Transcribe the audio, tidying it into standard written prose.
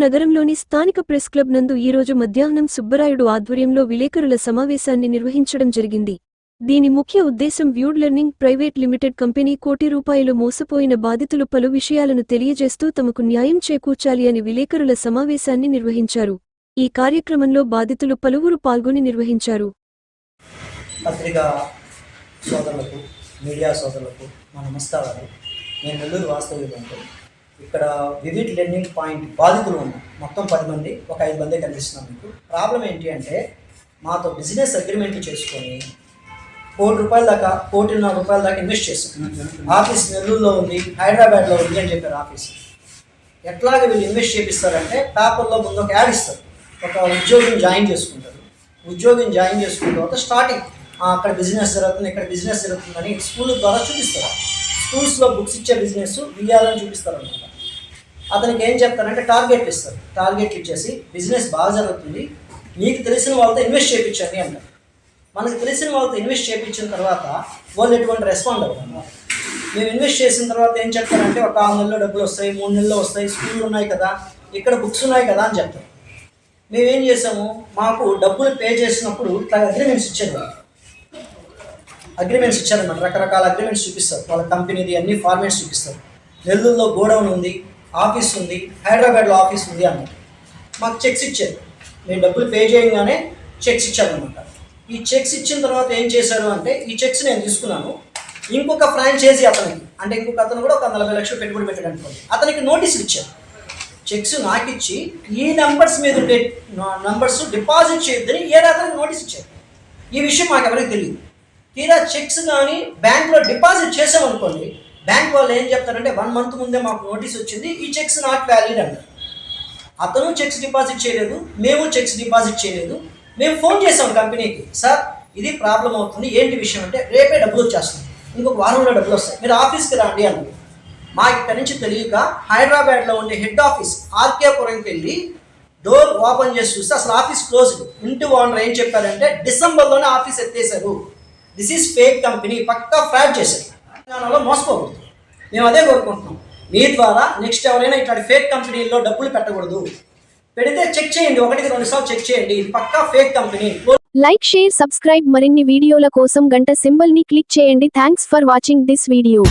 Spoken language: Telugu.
నగరంలోని స్థానిక ప్రెస్ క్లబ్ నందు ఈరోజు మధ్యాహ్నం సుబ్బరాయుడు ఆధ్వర్యంలో విలేకరుల సమావేశాన్ని నిర్వహించడం జరిగింది. దీని ముఖ్య ఉద్దేశం viewed learning private limited company ₹1 కోటి మోసపోయిన బాధితులు పలు విషయాలను తెలియజేస్తూ తమకు న్యాయం చేకూర్చాలి అని విలేకరుల సమావేశాన్ని నిర్వహించారు. ఈ కార్యక్రమంలో బాధితులు పలువురు పాల్గొని నిర్వహించారు. పత్రికా సోదరులకు, మీడియా సోదరులకు మా నమస్కారాలు. నేను నెల్లూరు వాస్తవ్యులంటే ఇక్కడ వివిడ్ లెర్నింగ్ పాయింట్ బాధితులు ఉన్నారు. మొత్తం 10 మంది, ఒక 5 మంది కనిపిస్తున్నాం. మీకు ప్రాబ్లం ఏంటి అంటే, మాతో బిజినెస్ అగ్రిమెంట్లు చేసుకొని ₹1 దాకా, ₹1.5 దాకా ఇన్వెస్ట్ చేస్తాం. ఆఫీస్ నెల్లూరులో ఉంది, హైదరాబాద్లో ఉంది అని చెప్పారు. ఆఫీస్ ఎట్లాగ వీళ్ళు ఇన్వెస్ట్ చేపిస్తారంటే, పేపర్లో ముందు ఒక యాడ్ ఇస్తారు, ఒక ఉద్యోగిని జాయిన్ చేసుకుంటారు. ఉద్యోగిని జాయిన్ చేసుకున్న తర్వాత స్టార్టింగ్ అక్కడ బిజినెస్ జరుగుతుంది, ఇక్కడ బిజినెస్ జరుగుతుందని స్కూల్ ద్వారా చూపిస్తారు. స్కూల్స్లో బుక్స్ ఇచ్చే బిజినెస్ వీఆర్ని చూపిస్తారు అన్నమాట. అతనికి ఏం చెప్తారంటే టార్గెట్లు ఇస్తారు. టార్గెట్లు ఇచ్చేసి బిజినెస్ బాగా జరుగుతుంది, మీకు తెలిసిన వాళ్ళతో ఇన్వెస్ట్ చేయించండి అంటారు. మనకు తెలిసిన వాళ్ళతో ఇన్వెస్ట్ చేయించిన తర్వాత వాళ్ళు ఎటువంటి రెస్పాండ్ అవుతారు. మేము ఇన్వెస్ట్ చేసిన తర్వాత ఏం చెప్తారంటే, ఒక 6 నెలల్లో డబ్బులు వస్తాయి, 3 నెలల్లో వస్తాయి, స్కూళ్ళు ఉన్నాయి కదా, ఇక్కడ బుక్స్ ఉన్నాయి కదా అని చెప్తారు. మేమేం చేసాము, మాకు డబ్బులు పే చేసినప్పుడు ఇట్లా అగ్రిమెంట్స్ ఇచ్చారన్నమాట. రకరకాల అగ్రిమెంట్స్ చూపిస్తారు, వాళ్ళ కంపెనీది అన్ని ఫార్మేట్స్ చూపిస్తారు. నెల్లూరులో గోడౌన్ ఉంది, ఆఫీస్ ఉంది, హైదరాబాద్లో ఆఫీస్ ఉంది అన్నమాట. మాకు చెక్స్ ఇచ్చారు. మేము డబ్బులు పే చేయగానే చెక్స్ ఇచ్చారనమాట. ఈ చెక్స్ ఇచ్చిన తర్వాత ఏం చేశారు అంటే, ఈ చెక్స్ నేను తీసుకున్నాను, ఇంకొక ఫ్రాంచైజీ అతనికి, అంటే ఇంకొక అతను కూడా ఒక 40 లక్షలు పెట్టుబడి పెట్టాడు అనుకోండి, అతనికి నోటీసులు ఇచ్చారు. చెక్స్ నాకు ఇచ్చి ఈ నెంబర్స్ మీద ఉండే నెంబర్స్ డిపాజిట్ చేయొద్దని అతనికి నోటీస్ ఇచ్చారు. ఈ విషయం మాకు ఎవరికి తెలియదు. తీరా చెక్స్ కానీ బ్యాంక్లో డిపాజిట్ చేసామనుకోండి, బ్యాంక్ వాళ్ళు ఏం చెప్తారంటే, 1 మంత్ ముందే మాకు నోటీస్ వచ్చింది, ఈ చెక్స్ నాట్ వ్యాలిడ్ అంటారు. అతను చెక్స్ డిపాజిట్ చేయలేదు, మేము చెక్స్ డిపాజిట్ చేయలేదు. మేము ఫోన్ చేసాం కంపెనీకి, సార్ ఇది ప్రాబ్లం అవుతుంది, ఏంటి విషయం అంటే, రేపే డబ్బులు వచ్చేస్తుంది, ఇంకొక వారంలో డబ్బులు వస్తాయి, మీరు ఆఫీస్కి రండి అన్నారు. మాకు ఇక్కడి నుంచి తెలియక హైదరాబాద్లో ఉండే హెడ్ ఆఫీస్ ఆర్కేపురంకి వెళ్ళి డోర్ ఓపెన్ చేసి చూస్తే అసలు ఆఫీస్ క్లోజ్డ్. ఇంటి ఓనర్ ఏం చెప్పారంటే, డిసెంబర్లోనే ఆఫీస్ ఎత్తేసారు, దిస్ ఈజ్ ఫేక్ కంపెనీ, పక్కా ఫ్రాడ్ చేశారు, తెలంగాణలో మోసపోకూడదు. మేము అదే కోరుకుంటున్నాం. మీ ద్వారా నెక్స్ట్ ఎవరైనా ఇట్లాంటి ఫేక్ కంపెనీల్లో డబ్బులు పెట్టకూడదు. పెడితే చెక్ చేయండి, 1-2 సార్లు చెక్ చేయండి, ఇది పక్కా fake company. Like, share, subscribe. మరిన్ని వీడియోల కోసం గంట సింబల్ ని క్లిక్ చేయండి. Thanks for watching this video.